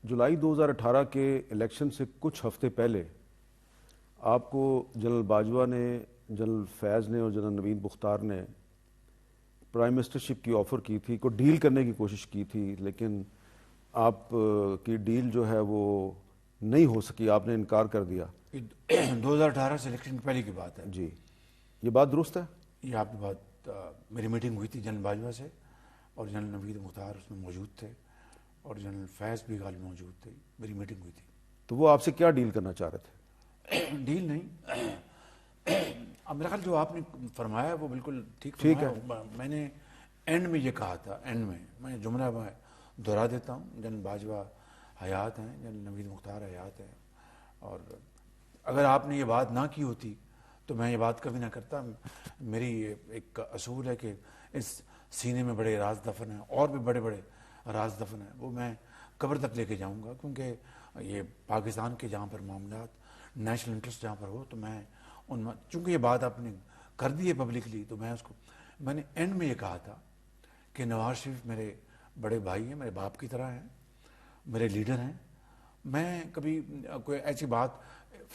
جولائی 2018 کے الیکشن سے کچھ ہفتے پہلے آپ کو جنرل باجوہ نے، جنرل فیض نے اور جنرل نوید مختار نے پرائم منسٹرشپ کی آفر کی تھی، کو ڈیل کرنے کی کوشش کی تھی، لیکن آپ کی ڈیل جو ہے وہ نہیں ہو سکی، آپ نے انکار کر دیا۔ 2018 سے الیکشن پہلے کی بات ہے جی، یہ بات درست ہے؟ یہ آپ کی بات، میری میٹنگ ہوئی تھی جنرل باجوہ سے، اور جنرل نوید مختار اس میں موجود تھے، اور جنرل فیض بھی غالب موجود تھے، میری میٹنگ ہوئی تھی۔ تو وہ آپ سے کیا ڈیل کرنا چاہ رہے تھے؟ ڈیل نہیں، اب میرا خیال جو آپ نے فرمایا وہ بالکل ٹھیک فرمایا۔ میں نے اینڈ میں یہ کہا تھا، اینڈ میں جملہ میں دہرا دیتا ہوں، جنرل باجوہ حیات ہیں، جنرل نوید مختار حیات ہیں، اور اگر آپ نے یہ بات نہ کی ہوتی تو میں یہ بات کبھی نہ کرتا۔ میری ایک اصول ہے کہ اس سینے میں بڑے راز دفن ہیں، اور بھی بڑے بڑے راز دفن ہیں، وہ میں قبر تک لے کے جاؤں گا، کیونکہ یہ پاکستان کے جہاں پر معاملات نیشنل انٹرسٹ جہاں پر ہو تو میں چونکہ یہ بات آپ نے کر دی ہے پبلکلی، تو میں نے اینڈ میں یہ کہا تھا کہ نواز شریف میرے بڑے بھائی ہیں، میرے باپ کی طرح ہیں، میرے لیڈر ہیں۔ میں کبھی کوئی ایسی بات،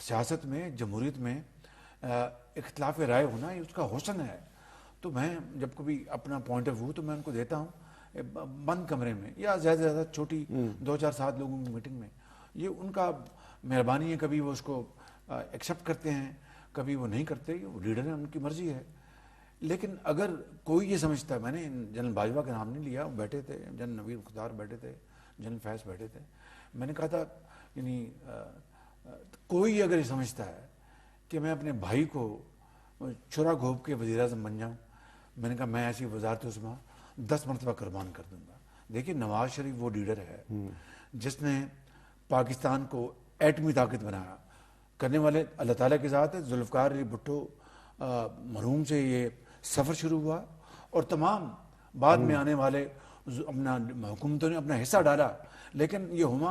سیاست میں، جمہوریت میں اختلاف رائے ہونا یہ اس کا حسن ہے، تو میں جب کبھی اپنا پوائنٹ آف ویو تو میں ان کو دیتا ہوں بند کمرے میں، یا زیادہ سے زیادہ چھوٹی 2-4-7 لوگوں کی میٹنگ میں۔ یہ ان کا مہربانی ہے، کبھی وہ اس کو ایکسیپٹ کرتے ہیں، کبھی وہ نہیں کرتے، وہ لیڈر ہیں، ان کی مرضی ہے۔ لیکن اگر کوئی یہ سمجھتا ہے، میں نے جنرل باجوہ کا نام نہیں لیا، وہ بیٹھے تھے، جنرل نوید مختار بیٹھے تھے، جنرل فیض بیٹھے تھے، میں نے کہا تھا یعنی کوئی اگر یہ سمجھتا ہے کہ میں اپنے بھائی کو چھرا گھونپ کے وزیر اعظم بن جاؤں، میں نے کہا میں ایسی وزارت عظمیٰ 10 مرتبہ قربان کر دوں گا۔ دیکھیے نواز شریف وہ لیڈر ہے جس نے پاکستان کو ایٹمی طاقت بنایا، کرنے والے اللہ تعالیٰ کے ذات ہے۔ ذوالفقار علی بھٹو مرحوم سے یہ سفر شروع ہوا، اور تمام بعد میں آنے والے اپنا حکومتوں نے اپنا حصہ ڈالا، لیکن یہ ہما